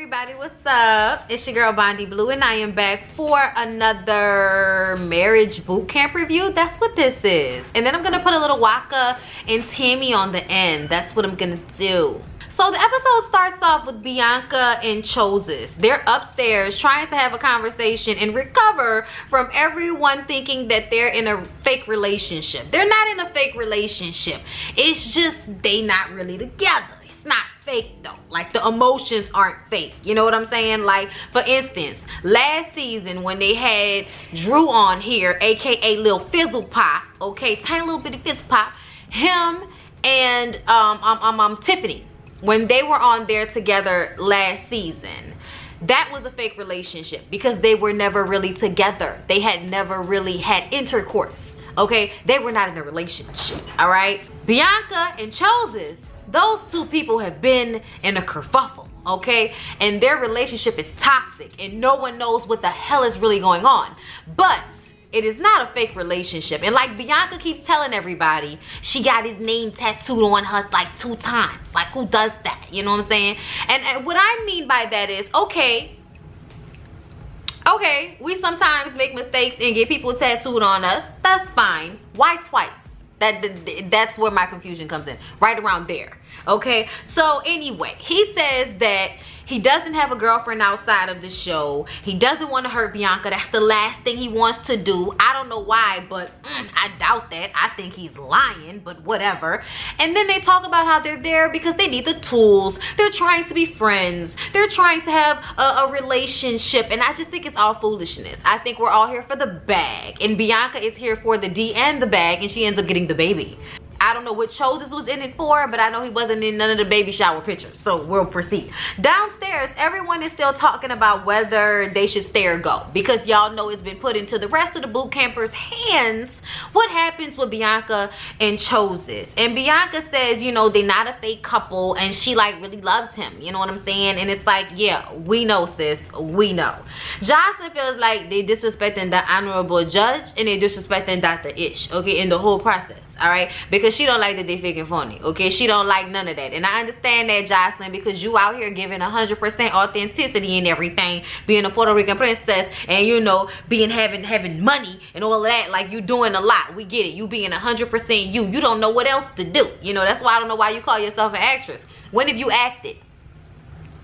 everybody, what's up? It's your girl Bondy Blue and I am back for another marriage boot camp review. That's what this is. And then I'm gonna put a little Waka and Tammy on the end. That's what I'm gonna do. So the episode starts off with Bianca and Choses. They're upstairs trying to have a conversation and recover from everyone thinking that they're in a fake relationship. They're not in a fake relationship. It's just they not really together. It's not fake though. Like the emotions aren't fake. You know what I'm saying? Like for instance, last season when they had Drew on here, aka Lil Fizzle Pop, okay, tiny little bitty Fizzle Pop, him and Tiffany, when they were on there together last season, that was a fake relationship because they were never really together. They had never really had intercourse, okay? They were not in a relationship, all right? Bianca and Choses, those two people have been in a kerfuffle, okay? And their relationship is toxic and no one knows what the hell is really going on. But it is not a fake relationship. And like Bianca keeps telling everybody, she got his name tattooed on her like 2 times. Like who does that? You know what I'm saying? And what I mean by that is, okay, we sometimes make mistakes and get people tattooed on us. That's fine. Why twice? That's where my confusion comes in. Right around there. Okay, so anyway, he says that he doesn't have a girlfriend outside of the show. He doesn't want to hurt Bianca. That's the last thing he wants to do. I don't know why, but I doubt that. I think he's lying, but whatever. And then they talk about how they're there because they need the tools. They're trying to be friends. They're trying to have a relationship. And I just think it's all foolishness. I think we're all here for the bag. And Bianca is here for the D and the bag, and she ends up getting the baby. I don't know what Choses was in it for, but I know he wasn't in none of the baby shower pictures. So we'll proceed. Downstairs, everyone is still talking about whether they should stay or go. Because y'all know it's been put into the rest of the boot campers' hands what happens with Bianca and Choses. And Bianca says, you know, they're not a fake couple and she like really loves him. You know what I'm saying? And it's like, yeah, we know, sis. We know. Jocelyn feels like they disrespecting the honorable judge and they disrespecting Dr. Ish, okay, in the whole process. All right, because she don't like that they fake and phony, okay? She don't like none of that. And I understand that, Jocelyn, because you out here giving 100% authenticity and everything, being a Puerto Rican princess and, you know, being having money and all of that. Like, you doing a lot. We get it. You being 100% you. You don't know what else to do. You know, that's why I don't know why you call yourself an actress. When have you acted?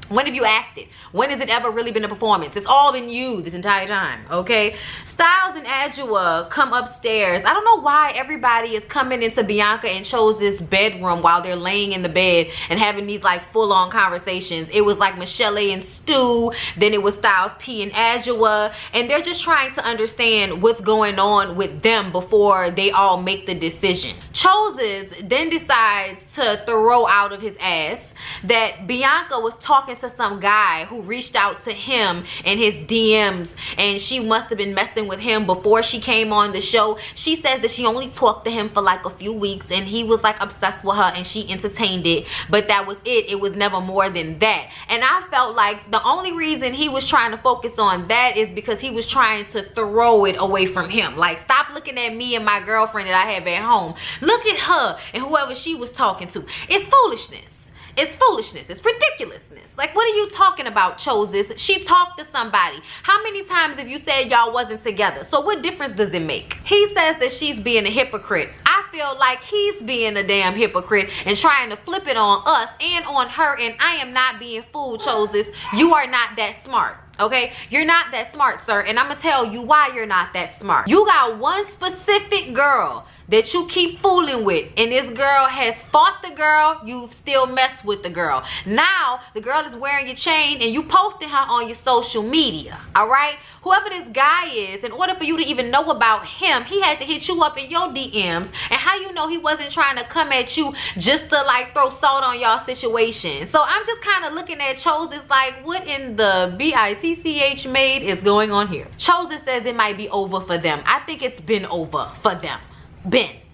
When have you acted? When has it ever really been a performance? It's all been you this entire time, okay? Styles and Adjua come upstairs. I don't know why everybody is coming into Bianca and Choses' bedroom while they're laying in the bed and having these like full-on conversations. It was like michel'le and Stu, then it was Styles P and Adjua, and they're just trying to understand what's going on with them before they all make the decision. Choses then decides to throw out of his ass that Bianca was talking to some guy who reached out to him in his DMs and she must have been messing with him before she came on the show. She says that she only talked to him for like a few weeks and he was like obsessed with her and she entertained it, but that was it. It was never more than that. And I felt like the only reason he was trying to focus on that is because he was trying to throw it away from him. Like, stop looking at me and my girlfriend that I have at home. Look at her and whoever she was talking to. It's foolishness. It's foolishness. It's ridiculousness. Like, what are you talking about, Choses? She talked to somebody. How many times have you said y'all wasn't together? So what difference does it make? He says that she's being a hypocrite. I feel like he's being a damn hypocrite and trying to flip it on us and on her, and I am not being fooled, Choses. You are not that smart. Okay, you're not that smart, sir, and I'm gonna tell you why you're not that smart. You got one specific girl that you keep fooling with, and this girl has fought the girl. You've still messed with the girl. Now the girl is wearing your chain and you posting her on your social media. All right, whoever this guy is, in order for you to even know about him, he had to hit you up in your DMs. And how you know he wasn't trying to come at you just to like throw salt on y'all situation? So I'm just kind of looking at Choses like, what in the BITCH made is going on here? Chose says it might be over for them. I think it's been over for them.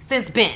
Since Ben.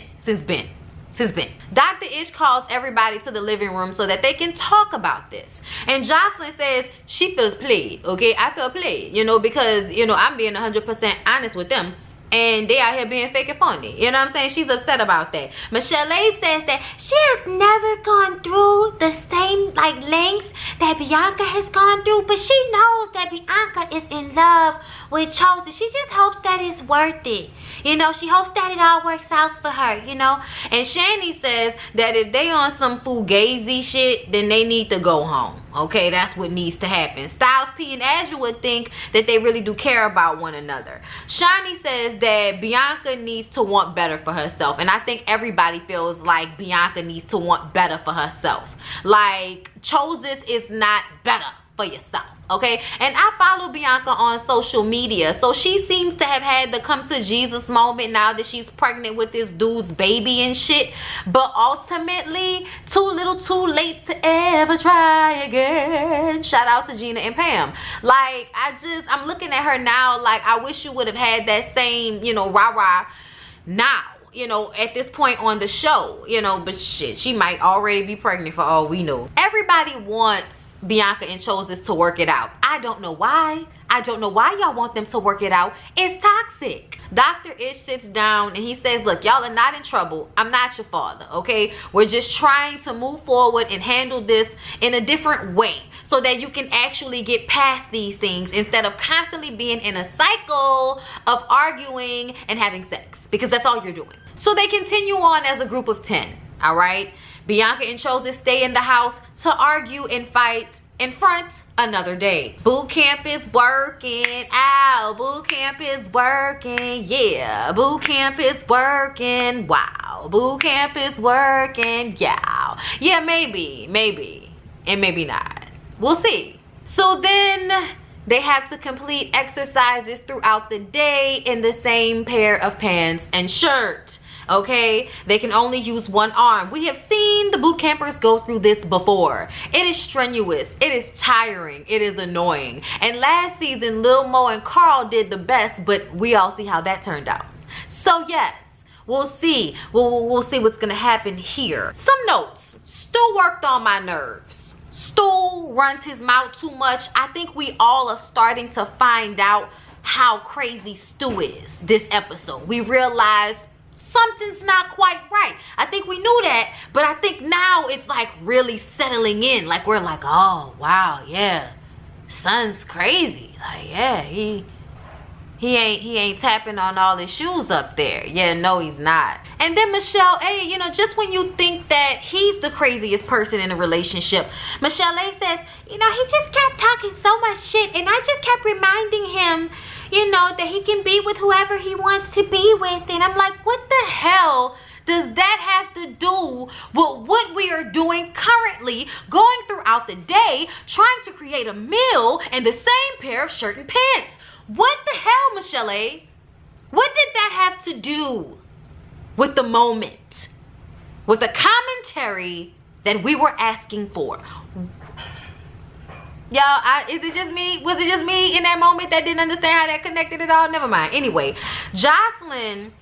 Dr. Ish calls everybody to the living room so that they can talk about this. And Jocelyn says she feels played, okay? I feel played, you know, because, you know, I'm being 100% honest with them. and they out here being fake and phony. You know what I'm saying? She's upset about that. michel'le says that she has never gone through the same like lengths that Bianca has gone through, but she knows that Bianca is in love with Chosen. She just hopes that it's worth it. You know, she hopes that it all works out for her, you know. And Shani says that if they on some fugazi shit, then they need to go home. Okay, that's what needs to happen. Styles P and Azure would think that they really do care about one another. Shani says that Bianca needs to want better for herself. And I think everybody feels like Bianca needs to want better for herself. Like, Chosen is not better for yourself. Okay, and I follow Bianca on social media, so she seems to have had the come to Jesus moment now that she's pregnant with this dude's baby and shit. But ultimately, too little too late to ever try again. Shout out to Gina and Pam. Like, I'm looking at her now like I wish you would have had that same, you know, rah-rah now, you know, at this point on the show, you know. But shit, she might already be pregnant for all we know. Everybody wants Bianca and Chosen to work it out. I don't know why. I don't know why y'all want them to work it out. It's toxic. Dr. Ish sits down and he says, look, y'all are not in trouble. I'm not your father, okay? We're just trying to move forward and handle this in a different way so that you can actually get past these things instead of constantly being in a cycle of arguing and having sex, because that's all you're doing. So they continue on as a group of 10, all right? Bianca and Chosen stay in the house to argue and fight in front another day. Boot camp is working. Ow, boot camp is working. Yeah, boot camp is working. Wow, boot camp is working. Yeah. Yeah, maybe, and maybe not. We'll see. So then they have to complete exercises throughout the day in the same pair of pants and shirt. Okay, they can only use one arm. We have seen the boot campers go through this before. It is strenuous, it is tiring, it is annoying. And last season Lil Mo and Carl did the best, but we all see how that turned out. So yes, we'll see. We'll see what's gonna happen here. Some notes. Stu worked on my nerves. Stu runs his mouth too much. I think we all are starting to find out how crazy Stu is this episode. We realize something's not quite right. I think we knew that, but I think now it's like really settling in. Like we're like, oh wow, yeah, son's crazy. Like, yeah, he ain't tapping on all his shoes up there. Yeah, no, he's not. And then michel'le, you know, just when you think that he's the craziest person in a relationship, michel'le says, you know, he just kept talking so much shit, and I just kept reminding him, you know, that he can be with whoever he wants to be with. And I'm like, what the hell does that have to do with what we are doing currently, going throughout the day, trying to create a meal in the same pair of shirt and pants? What the hell, michel'le? What did that have to do with the moment? With the commentary that we were asking for? Y'all, is it just me? Was it just me in that moment that didn't understand how that connected at all? Never mind. Anyway, Jocelyn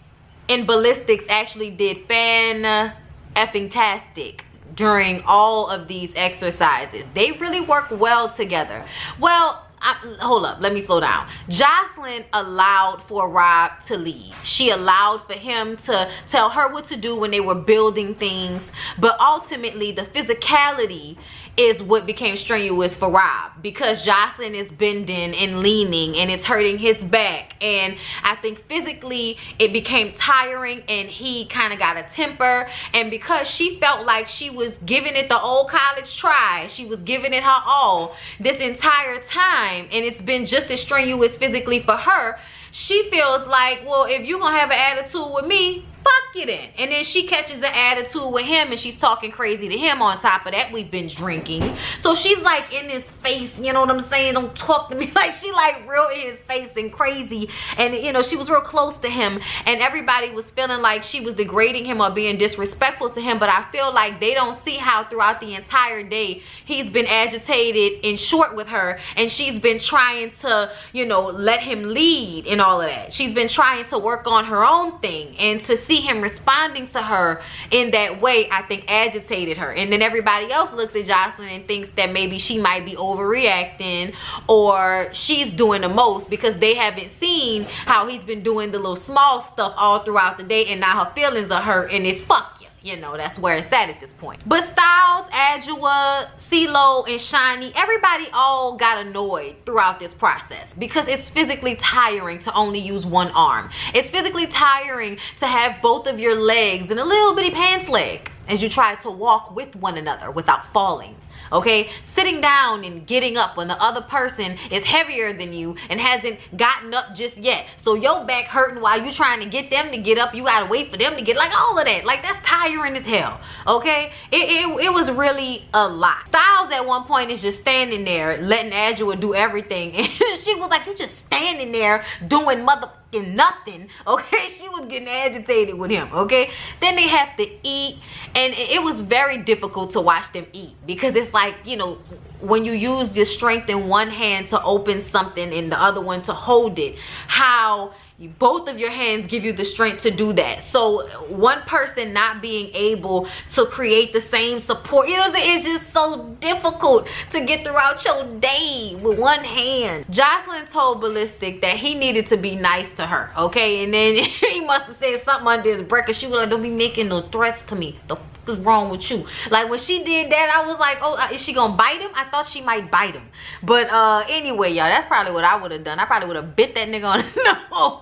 and Ballistics actually did fan-effing-tastic during all of these exercises. They really work well together. Well, hold up, let me slow down. Jocelyn allowed for Rob to lead. She allowed for him to tell her what to do when they were building things, but ultimately the physicality is what became strenuous for Rob, because Jocelyn is bending and leaning and it's hurting his back, and I think physically it became tiring and he kind of got a temper. And because she felt like she was giving it the old college try, she was giving it her all this entire time, and it's been just as strenuous physically for her, she feels like, well, if you're gonna have an attitude with me, fuck you then. And then she catches an attitude with him and she's talking crazy to him. On top of that, we've been drinking, so she's like in his face, you know what I'm saying, don't talk to me. Like, she like real in his face and crazy, and you know, she was real close to him, and everybody was feeling like she was degrading him or being disrespectful to him. But I feel like they don't see how throughout the entire day he's been agitated and short with her, and she's been trying to, you know, let him lead and all of that. She's been trying to work on her own thing and to see see him responding to her in that way, I think agitated her. And then everybody else looks at Jocelyn and thinks that maybe she might be overreacting, or she's doing the most, because they haven't seen how he's been doing the little small stuff all throughout the day, and now her feelings are hurt, and it's fuck you. You know, that's where it's at this point. But Styles, Adjua, CeeLo, and Shiny, everybody all got annoyed throughout this process, because it's physically tiring to only use one arm. It's physically tiring to have both of your legs in a little bitty pants leg as you try to walk with one another without falling. Okay, sitting down and getting up when the other person is heavier than you and hasn't gotten up just yet, so your back hurting while you trying to get them to get up. You gotta wait for them to get, like, all of that. Like, that's tiring as hell. Okay, it was really a lot. Styles at one point is just standing there letting Adjua do everything, and she was like, you just standing there doing motherfucking nothing. Okay, she was getting agitated with him. Okay, then they have to eat, and it was very difficult to watch them eat, because it's like, you know, when you use your strength in one hand to open something and the other one to hold it, how both of your hands give you the strength to do that. So one person not being able to create the same support, you know what I'm saying? It's just so difficult to get throughout your day with one hand. Jocelyn told Ballistic that he needed to be nice to her, okay? And then he must have said something under his breath, 'cause she was like, don't be making no threats to me. The fuck is wrong with you? Like, when she did that, I was like, oh, is she gonna bite him? I thought she might bite him. But anyway, y'all, that's probably what I would have done. I probably would have bit that nigga on the nose.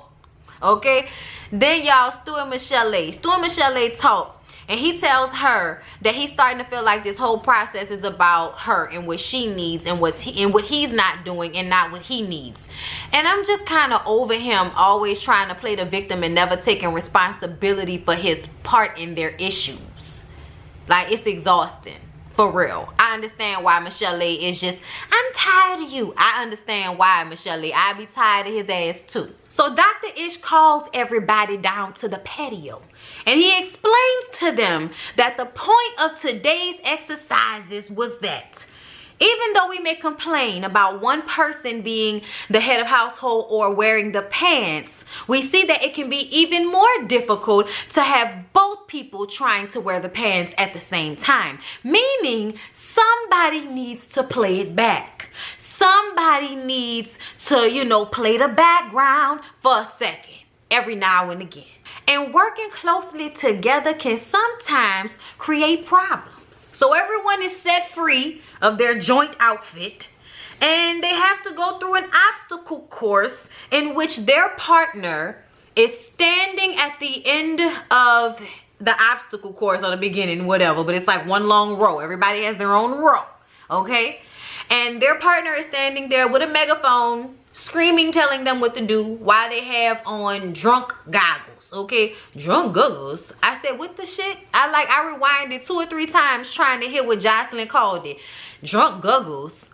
Okay, then y'all, Stu and michel'le talk, and he tells her that he's starting to feel like this whole process is about her and what she needs, and what he's not doing and not what he needs. And I'm just kind of over him always trying to play the victim and never taking responsibility for his part in their issues. Like, it's exhausting. For real. I understand why michel'le is just, I'm tired of you. I understand why, michel'le. I'd be tired of his ass too. So Dr. Ish calls everybody down to the patio, and he explains to them that the point of today's exercises was that even though we may complain about one person being the head of household or wearing the pants, we see that it can be even more difficult to have both people trying to wear the pants at the same time. Meaning, somebody needs to play it back. Somebody needs to, you know, play the background for a second, every now and again. And working closely together can sometimes create problems. So everyone is set free of their joint outfit, and they have to go through an obstacle course in which their partner is standing at the end of the obstacle course, or the beginning, whatever, but it's like one long row. Everybody has their own row, okay? And their partner is standing there with a megaphone, screaming, telling them what to do, while they have on drunk goggles. Okay, drunk goggles. I said, what the shit? I rewinded 2 or 3 times trying to hear what Jocelyn called it. Drunk goggles.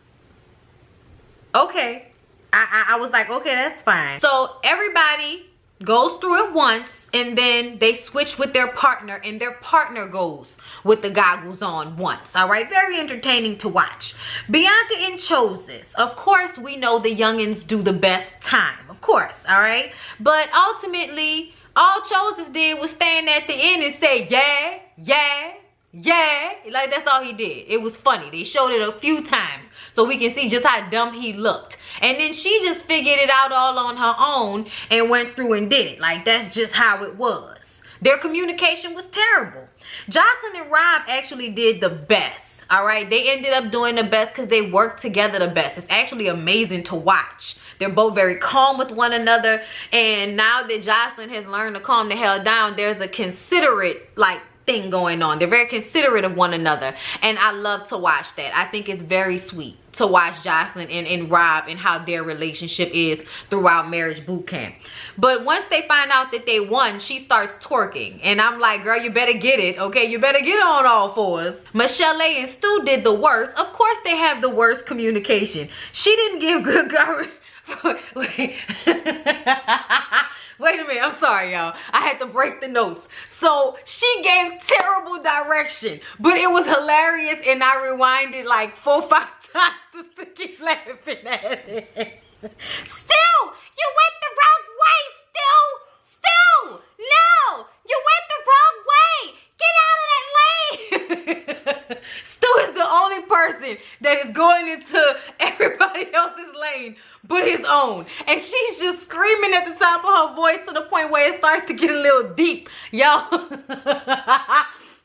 Okay, I was like, okay, that's fine. So everybody goes through it once, and then they switch with their partner, and their partner goes with the goggles on once. All right, very entertaining to watch. Bianca and Choses, of course, we know the youngins do the best time, of course. All right, but ultimately, all Choses did was stand at the end and say, yeah, yeah, yeah. Like, that's all he did. It was funny. They showed it a few times so we can see just how dumb he looked. And then she just figured it out all on her own and went through and did it. Like, that's just how it was. Their communication was terrible. Jocelyn and Rob actually did the best. All right, they ended up doing the best because they worked together the best. It's actually amazing to watch. They're both very calm with one another, and now that Jocelyn has learned to calm the hell down, there's a considerate like thing going on. They're very considerate of one another, and I love to watch that. I think it's very sweet to watch Jocelyn and Rob and how their relationship is throughout marriage boot camp. But once they find out that they won, she starts twerking, and I'm like, girl, you better get it, okay? You better get on all fours. michel'le and Stu did the worst. Of course they have the worst communication. She didn't give good girl. Wait. Wait a minute, I'm sorry, y'all. I had to break the notes. So she gave terrible direction, but it was hilarious, and I rewinded like 4 or 5 times just to keep laughing at it. Still, you went the wrong way, Still, no, you went mine, but his own. And she's just screaming at the top of her voice to the point where it starts to get a little deep. Yo.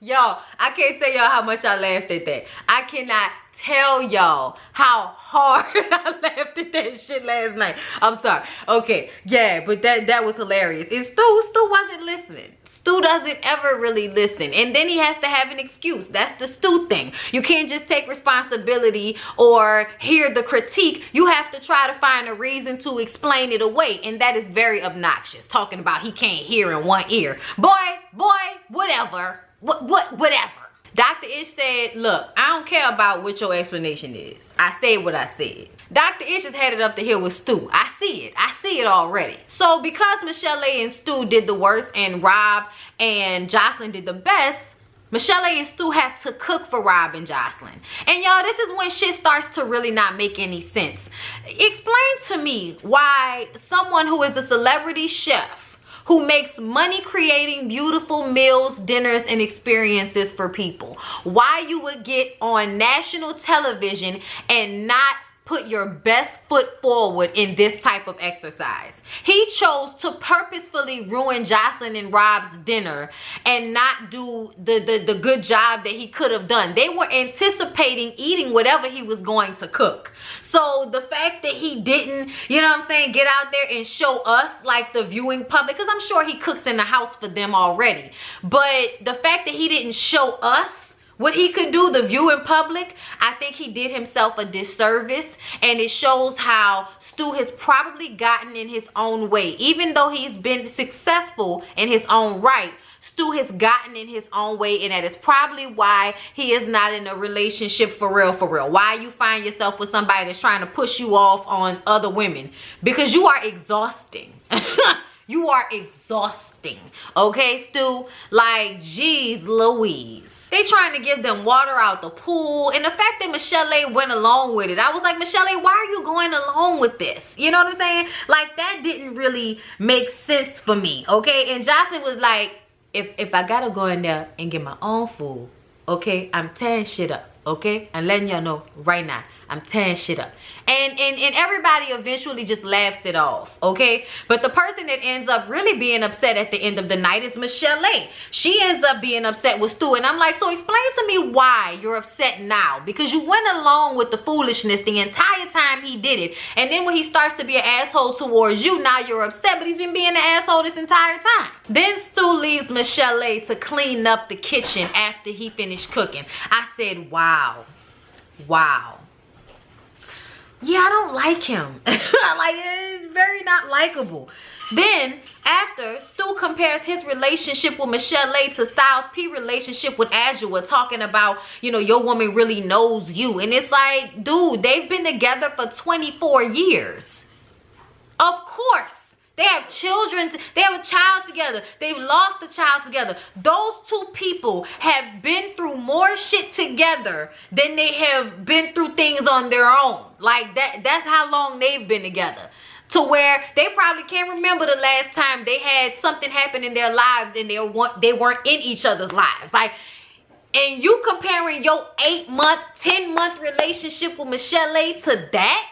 Yo, I can't tell y'all how much I laughed at that. I cannot tell y'all how hard I laughed at that shit last night. I'm sorry. Okay, yeah, but that was hilarious. And Stu wasn't listening. Stu doesn't ever really listen. And then he has to have an excuse. That's the Stu thing. You can't just take responsibility or hear the critique. You have to try to find a reason to explain it away. And that is very obnoxious. Talking about he can't hear in one ear. Boy, whatever. Whatever. Dr. Ish said, look, I don't care about what your explanation is. I said what I said. Dr. Ish is headed up the hill with Stu. I see it. I see it already. So because michel'le and Stu did the worst and Rob and Jocelyn did the best, michel'le and Stu have to cook for Rob and Jocelyn. And y'all, this is when shit starts to really not make any sense. Explain to me why someone who is a celebrity chef who makes money creating beautiful meals, dinners, and experiences for people, why you would get on national television and not put your best foot forward in this type of exercise. He chose to purposefully ruin Jocelyn and Rob's dinner and not do the good job that he could have done. They were anticipating eating whatever he was going to cook. So the fact that he didn't, you know what I'm saying, get out there and show us, like the viewing public, because I'm sure he cooks in the house for them already, but the fact that he didn't show us what he could do, the viewing public, I think he did himself a disservice. And it shows how Stu has probably gotten in his own way. Even though he's been successful in his own right, Stu has gotten in his own way, and that is probably why he is not in a relationship for real, for real. Why you find yourself with somebody that's trying to push you off on other women. Because you are exhausting. You are exhausting. Okay, Stu? Like, geez Louise. They trying to give them water out the pool. And the fact that michel'le went along with it, I was like, michel'le, why are you going along with this? You know what I'm saying? Like, that didn't really make sense for me. Okay? And Jocelyn was like, if I gotta go in there and get my own food, okay, I'm tearing shit up. Okay? I'm letting y'all know right now. I'm tearing shit up. And everybody eventually just laughs it off, okay? But the person that ends up really being upset at the end of the night is michel'le. She ends up being upset with Stu. And I'm like, so explain to me why you're upset now. Because you went along with the foolishness the entire time he did it. And then when he starts to be an asshole towards you, now you're upset. But he's been being an asshole this entire time. Then Stu leaves michel'le to clean up the kitchen after he finished cooking. I said, wow. Wow. Yeah, I don't like him. Like, it's very not likable. Then, after, Stu compares his relationship with michel'le to Styles P relationship with Adjua, talking about, you know, your woman really knows you. And it's like, dude, they've been together for 24 years. Of course. They have children, they have a child together. They've lost the child together. Those two people have been through more shit together than they have been through things on their own. Like, that's how long they've been together. To where they probably can't remember the last time they had something happen in their lives and they weren't in each other's lives. Like, and you comparing your 8-month, 10-month relationship with michel'le to that?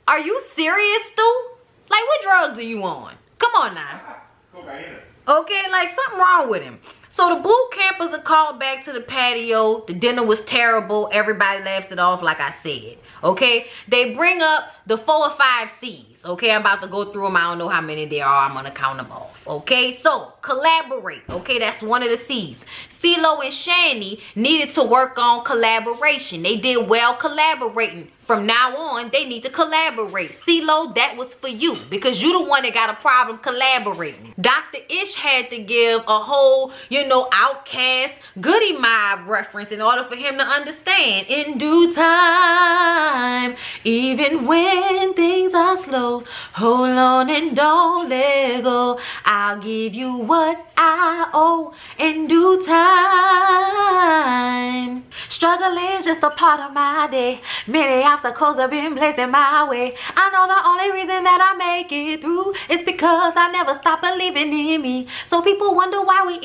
Are you serious, Stu? Like, what drugs are you on? Come on now. Okay, like something wrong with him. So the boot campers are called back to the patio. The dinner was terrible. Everybody laughs it off like I said. Okay, they bring up the 4 or 5 C's. Okay, I'm about to go through them. I don't know how many there are. I'm gonna count them off. Okay, so collaborate. Okay, that's one of the C's. CeeLo and Shani needed to work on collaboration. They did well collaborating. From now on, they need to collaborate. CeeLo, that was for you because you the one that got a problem collaborating. Dr. Ish had to give a whole, you know, Outcast Goody Mob reference in order for him to understand. In due time, even when things are slow, hold on and don't let go. I'll give you what I owe in due time. Struggling just a part of my day. Many obstacles have been placed in my way. I know the only reason that I make it through is because I never stop believing in me. So people wonder why we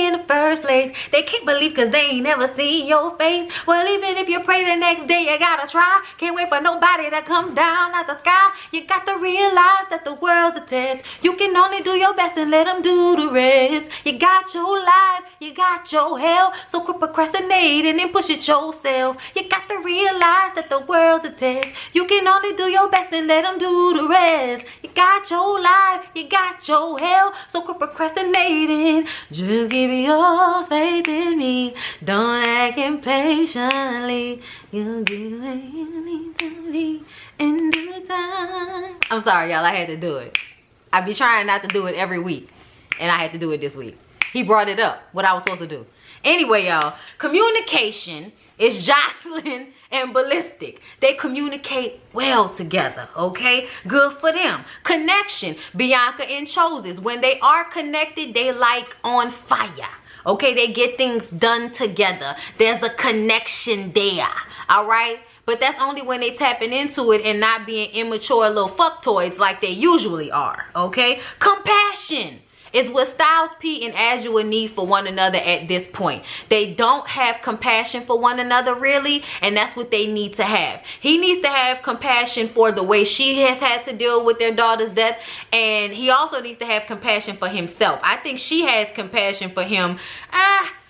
in the first place. They can't believe cause they ain't never seen your face. Well, even if you pray the next day, you gotta try. Can't wait for nobody to come down out the sky. You got to realize that the world's a test. You can only do your best and let them do the rest. You got your life, you got your hell. So quit procrastinating and push it yourself. You got to realize that the world's a test. You can only do your best and let them do the rest. You got your life, you got your hell. So quit procrastinating. Just give your faith in me. Don't act impatiently. You'll get where you need to be in due time. I'm sorry, y'all. I had to do it. I be trying not to do it every week, and I had to do it this week. He brought it up, what I was supposed to do. Anyway, y'all, communication is Jocelyn and Ballistic. They communicate well together, okay? Good for them. Connection, Bianca and Choses. When they are connected, they like on fire. Okay, they get things done together. There's a connection there, all right? But that's only when they tapping into it and not being immature little fucktoids like they usually are, okay? Compassion is what Styles P and Azure need for one another at this point. They don't have compassion for one another really, and that's what they need to have. He needs to have compassion for the way she has had to deal with their daughter's death, and he also needs to have compassion for himself. I think she has compassion for him.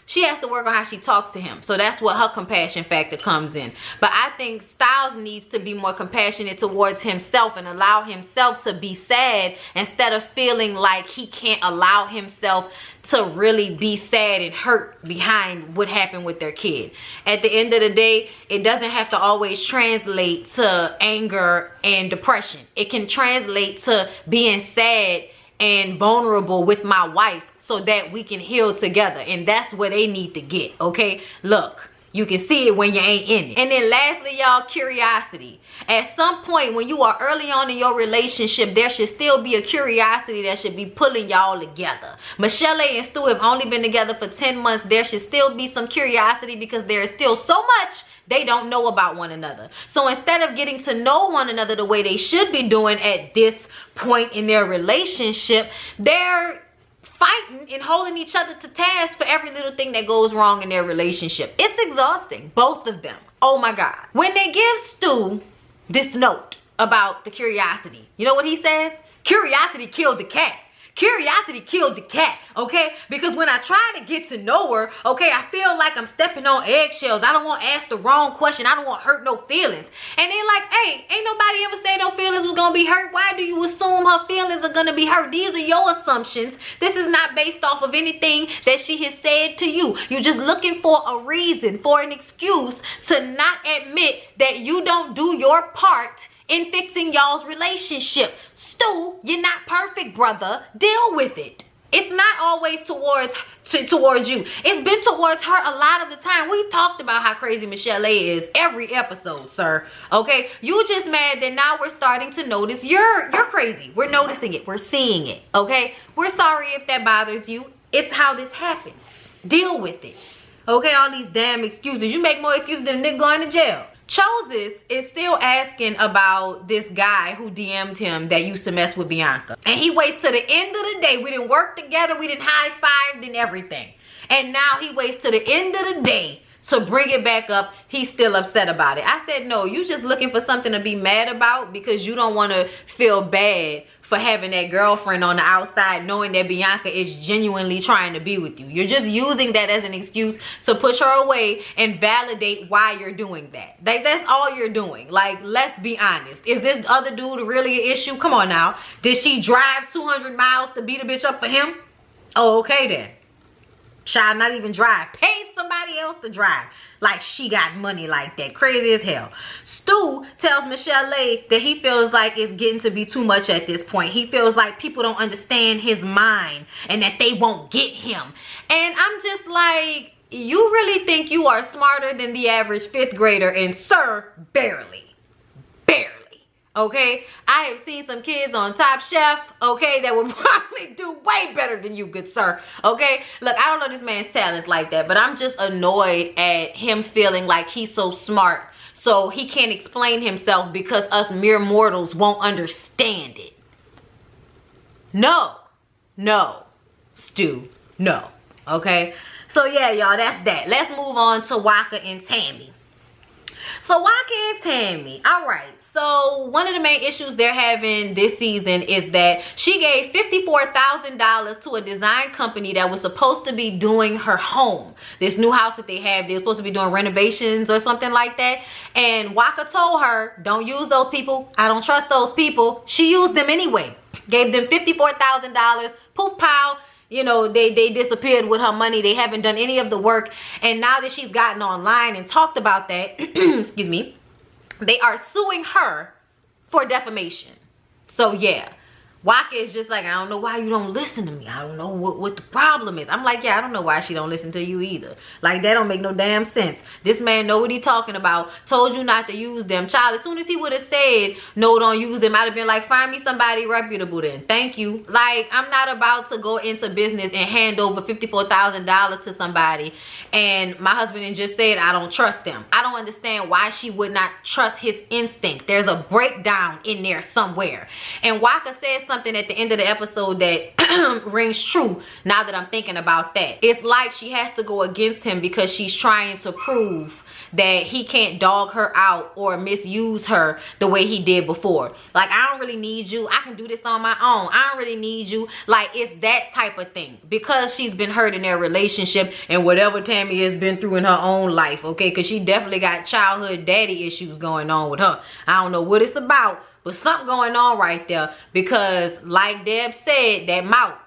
She has to work on how she talks to him. So that's what her compassion factor comes in. But I think Styles needs to be more compassionate towards himself and allow himself to be sad instead of feeling like he can't allow himself to really be sad and hurt behind what happened with their kid. At the end of the day, it doesn't have to always translate to anger and depression. It can translate to being sad and vulnerable with my wife, so that we can heal together. And that's where they need to get, okay? Look, you can see it when you ain't in it. And then lastly, y'all, curiosity. At some point when you are early on in your relationship, there should still be a curiosity that should be pulling y'all together. Michel'le and Stu have only been together for 10 months. There should still be some curiosity because there is still so much they don't know about one another. So instead of getting to know one another the way they should be doing at this point in their relationship, they're fighting and holding each other to task for every little thing that goes wrong in their relationship. It's exhausting, both of them. Oh my God. When they give Stu this note about the curiosity, you know what he says? Curiosity killed the cat. Curiosity killed the cat, okay? Because when I try to get to know her, okay, I feel like I'm stepping on eggshells. I don't want to ask the wrong question. I don't want to hurt no feelings. And they're like, hey, ain't nobody ever said no feelings was going to be hurt. Why do you assume her feelings are going to be hurt? These are your assumptions. This is not based off of anything that she has said to you. You're just looking for a reason, for an excuse to not admit that you don't do your part in fixing y'all's relationship. Stu, you're not perfect, brother. Deal with it. It's not always towards you. It's been towards her a lot of the time. We've talked about how crazy Michel'le is every episode, sir. Okay? You just mad that now we're starting to notice you're crazy. We're noticing it. We're seeing it. Okay? We're sorry if that bothers you. It's how this happens. Deal with it. Okay? All these damn excuses. You make more excuses than a nigga going to jail. Choses is still asking about this guy who DM'd him that used to mess with Bianca. And he waits to the end of the day. We didn't work together. We didn't high-fived and everything. And now he waits to the end of the day to bring it back up. He's still upset about it. I said, no, you just looking for something to be mad about because you don't want to feel bad for having that girlfriend on the outside knowing that Bianca is genuinely trying to be with you. You're just using that as an excuse to push her away and validate why you're doing that. Like, that's all you're doing. Like, let's be honest. Is this other dude really an issue? Come on now. Did she drive 200 miles to beat a bitch up for him? Oh, okay then. Child, not even drive. Paid somebody else to drive. Like she got money like that. Crazy as hell. Stu tells Michel'le that he feels like it's getting to be too much at this point. He feels like people don't understand his mind and that they won't get him. And I'm just like, you really think you are smarter than the average 5th grader? And sir, barely. Barely. Okay, I have seen some kids on Top Chef, okay, that would probably do way better than you, good sir. Okay, look, I don't know this man's talents like that, but I'm just annoyed at him feeling like he's so smart, so he can't explain himself because us mere mortals won't understand it. No, Stu, no. Okay, so yeah, y'all, that's that. Let's move on to Waka and Tammy. So Waka and Tammy, all right. So one of the main issues they're having this season is that she gave $54,000 to a design company that was supposed to be doing her home. This new house that they have, they're supposed to be doing renovations or something like that. And Waka told her, don't use those people. I don't trust those people. She used them anyway. Gave them $54,000. Poof, pow. You know, they disappeared with her money. They haven't done any of the work. And now that she's gotten online and talked about that, excuse me, they are suing her for defamation. So yeah, Waka is just like, I don't know why you don't listen to me. I don't know what the problem is. I'm like, yeah, I don't know why she don't listen to you either. Like, that don't make no damn sense. This man know what he talking about. Told you not to use them. Child, as soon as he would have said, no, don't use them, I'd have been like, find me somebody reputable then. Thank you. Like, I'm not about to go into business and hand over $54,000 to somebody. And my husband had just said, I don't trust them. I don't understand why she would not trust his instinct. There's a breakdown in there somewhere. And Waka said something at the end of the episode that rings true now that I'm thinking about that. It's like she has to go against him because she's trying to prove that he can't dog her out or misuse her the way he did before. Like, I don't really need you. I can do this on my own. I don't really need you. Like, it's that type of thing. Because she's been hurt in their relationship and whatever Tammy has been through in her own life, okay? Because she definitely got childhood daddy issues going on with her. I don't know what it's about, but something going on right there. Because like Deb said, that mouth,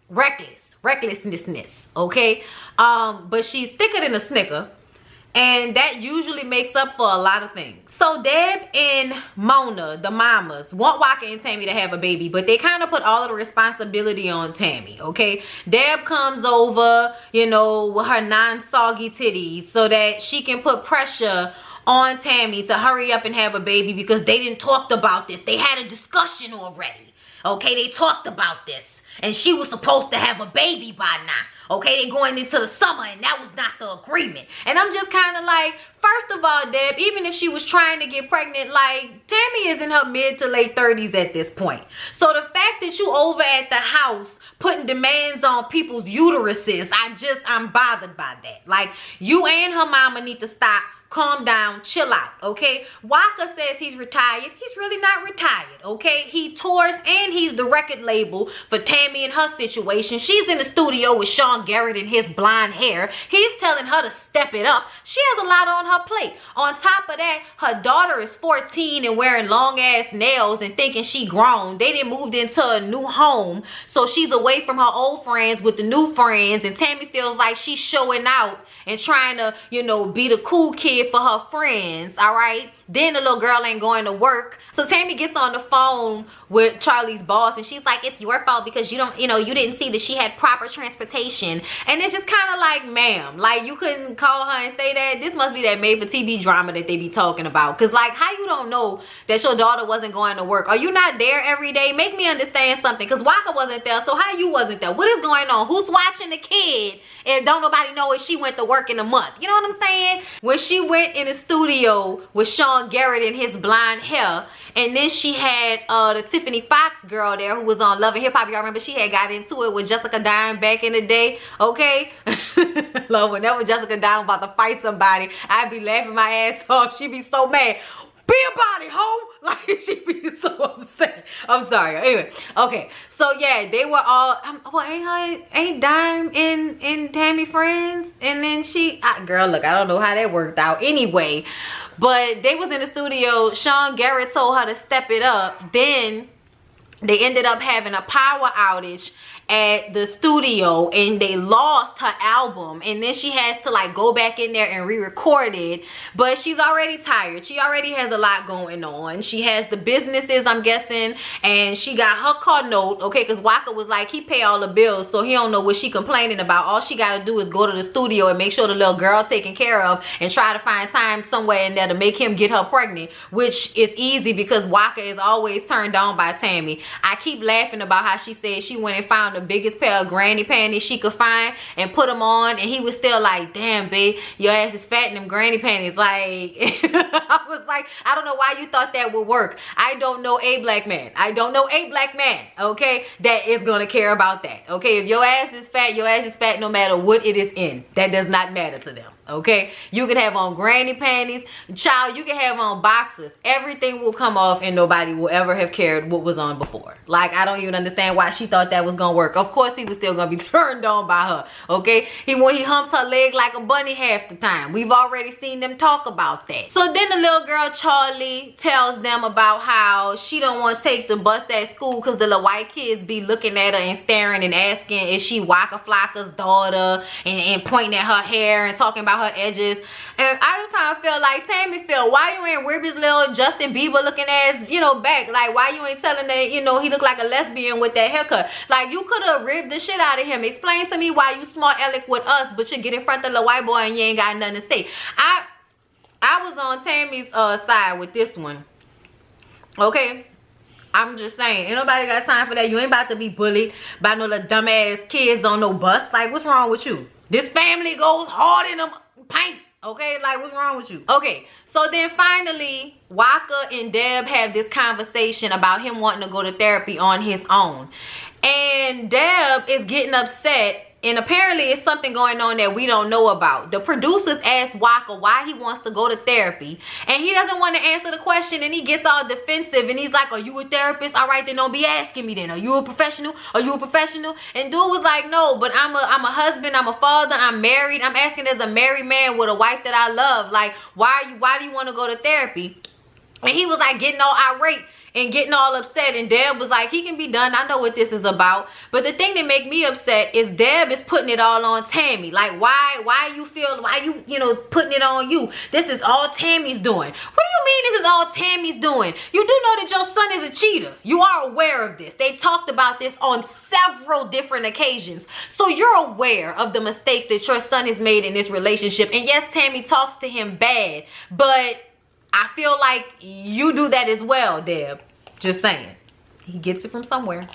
recklessness, okay? But she's thicker than a Snicker. And that usually makes up for a lot of things. So Deb and Mona, the mamas, want Waka and Tammy to have a baby, but they kind of put all of the responsibility on Tammy, okay? Deb comes over, you know, with her non-soggy titties so that she can put pressure on Tammy to hurry up and have a baby because they didn't talked about this. They had a discussion already, okay? They talked about this. And she was supposed to have a baby by now. Okay, they going into the summer and that was not the agreement. And I'm just kind of like, first of all, Deb, even if she was trying to get pregnant, like, Tammy is in her mid to late 30s at this point. So the fact that you over at the house putting demands on people's uteruses, I'm bothered by that. Like, you and her mama need to stop. Calm down, chill out, okay? Waka says he's retired. He's really not retired, okay? He tours and he's the record label for Tammy and her situation. She's in the studio with Sean Garrett and his blonde hair. He's telling her to step it up. She has a lot on her plate. On top of that, her daughter is 14 and wearing long ass nails and thinking she grown. They done moved into a new home, so she's away from her old friends with the new friends, and Tammy feels like she's showing out and trying to, you know, be the cool kid for her friends, all right? Then the little girl ain't going to work. So Tammy gets on the phone with Charlie's boss and she's like, it's your fault because you didn't see that she had proper transportation. And it's just kind of like, ma'am, like, you couldn't call her and say that. This must be that made for TV drama that they be talking about. Because, like, how you don't know that your daughter wasn't going to work? Are you not there every day? Make me understand something. Because Waka wasn't there, so how you wasn't there? What is going on? Who's watching the kid if don't nobody know if she went to work in a month? You know what I'm saying? When she went in the studio with Sean Garrett and his blonde hair, and then she had the Tiffany Fox girl there who was on Love and Hip Hop. Y'all remember she had got into it with Jessica Dime back in the day, okay? Love, whenever Jessica Dime about to fight somebody, I'd be laughing my ass off. She'd be so mad. Be about it, ho! Like, she'd be so upset. I'm sorry. Anyway, okay. So yeah, they were all, well, ain't Dime and Tammy friends? And then girl, look, I don't know how that worked out. Anyway, but they was in the studio. Sean Garrett told her to step it up. Then they ended up having a power outage at the studio and they lost her album, and then she has to like go back in there and re-record it. But she's already tired. She already has a lot going on. She has the businesses, I'm guessing, and she got her car note, okay, because Waka was like, he pay all the bills, so he don't know what she complaining about. All she got to do is go to the studio and make sure the little girl taken care of and try to find time somewhere in there to make him get her pregnant, which is easy because Waka is always turned on by Tammy. I keep laughing about how she said she went and found the biggest pair of granny panties she could find and put them on, and he was still like, damn babe, your ass is fat in them granny panties. Like I was like, I don't know why you thought that would work. I don't know a black man, I don't know a black man, okay, that is gonna care about that. Okay, if your ass is fat, your ass is fat no matter what it is in. That does not matter to them. Okay, you can have on granny panties, child, you can have on boxers, everything will come off and nobody will ever have cared what was on before. Like, I don't even understand why she thought that was gonna work. Of course he was still gonna be turned on by her. Okay, he humps her leg like a bunny half the time. We've already seen them talk about that. So then the little girl Charlie tells them about how she don't want to take the bus at school because the little white kids be looking at her and staring and asking if she Waka Flocka's daughter, and pointing at her hair and talking about her edges. And I just kind of felt like Tammy felt, why you ain't rip his little Justin Bieber looking ass, you know, back? Like, why you ain't telling that, you know, he looked like a lesbian with that haircut? Like, you could have ripped the shit out of him. Explain to me why you smart aleck with us, but you get in front of the white boy and you ain't got nothing to say. I was on Tammy's side with this one. Okay, I'm just saying, ain't nobody got time for that. You ain't about to be bullied by no little dumbass kids on no bus. Like, what's wrong with you? This family goes hard in them paint. Okay, like, what's wrong with you? Okay, so then finally Waka and Deb have this conversation about him wanting to go to therapy on his own, and Deb is getting upset. And apparently it's something going on that we don't know about. The producers asked Waka why he wants to go to therapy, and he doesn't want to answer the question, and he gets all defensive and he's like, are you a therapist? All right, then don't be asking me then. Are you a professional? Are you a professional? And dude was like, no, but I'm a husband, I'm a father, I'm married. I'm asking as a married man with a wife that I love. Like, why do you want to go to therapy? And he was like getting all irate and getting all upset, and Deb was like, he can be done, I know what this is about. But the thing that make me upset is Deb is putting it all on Tammy. Like, why you know, putting it on you? This is all Tammy's doing. What do you mean this is all Tammy's doing? You do know that your son is a cheater. You are aware of this. They've talked about this on several different occasions. So you're aware of the mistakes that your son has made in this relationship. And yes, Tammy talks to him bad, but I feel like you do that as well, Deb. Just saying. He gets it from somewhere.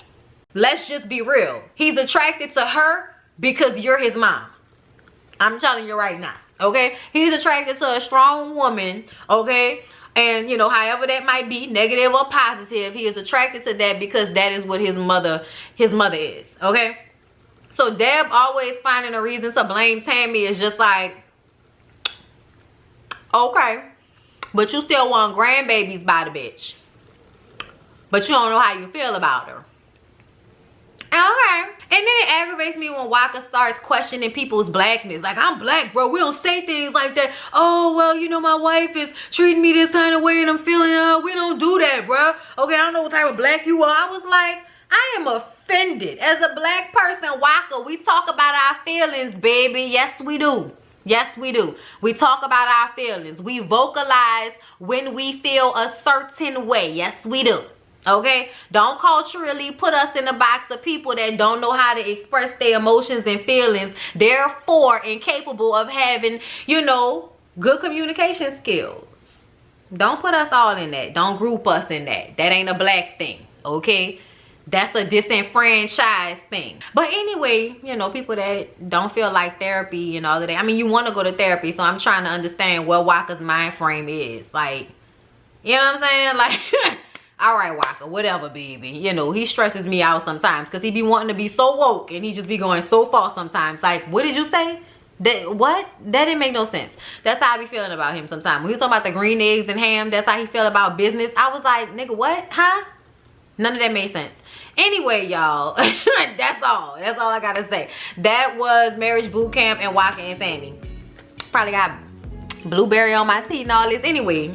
Let's just be real. He's attracted to her because you're his mom. I'm telling you right now, okay? He's attracted to a strong woman, okay? And, you know, however that might be, negative or positive, he is attracted to that because that is what his mother is, okay? So Deb always finding a reason to blame Tammy is just like, okay, but you still want grandbabies by the bitch. But you don't know how you feel about her. Okay. And then it aggravates me when Waka starts questioning people's blackness. Like, I'm black, bro. We don't say things like that. Oh, well, you know, my wife is treating me this kind of way and I'm feeling, we don't do that, bro. Okay, I don't know what type of black you are. I was like, I am offended. As a black person, Waka, we talk about our feelings, baby. Yes, we do. Yes, we do. We talk about our feelings. We vocalize when we feel a certain way. Yes, we do. Okay? Don't culturally put us in a box of people that don't know how to express their emotions and feelings, therefore incapable of having, you know, good communication skills. Don't put us all in that. Don't group us in that. That ain't a black thing. Okay? That's a disenfranchised thing. But anyway, you know, people that don't feel like therapy and all of that. I mean, you want to go to therapy, so I'm trying to understand what Waka's mind frame is. Like, you know what I'm saying? Like, all right, Waka, whatever, baby. You know, he stresses me out sometimes because he be wanting to be so woke and he just be going so far sometimes. Like, what did you say? What? That didn't make no sense. That's how I be feeling about him sometimes. When he was talking about the green eggs and ham, that's how he feel about business. I was like, nigga, what? Huh? None of that made sense. Anyway, y'all, that's all I gotta say. That was Marriage Boot Camp and Waka and Tammy. Probably got blueberry on my teeth and all this. Anyway,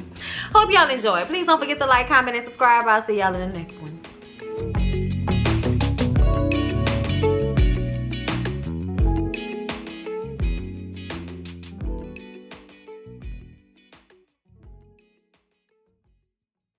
hope y'all enjoy. Please don't forget to like, comment, and subscribe. I'll see y'all in the next one.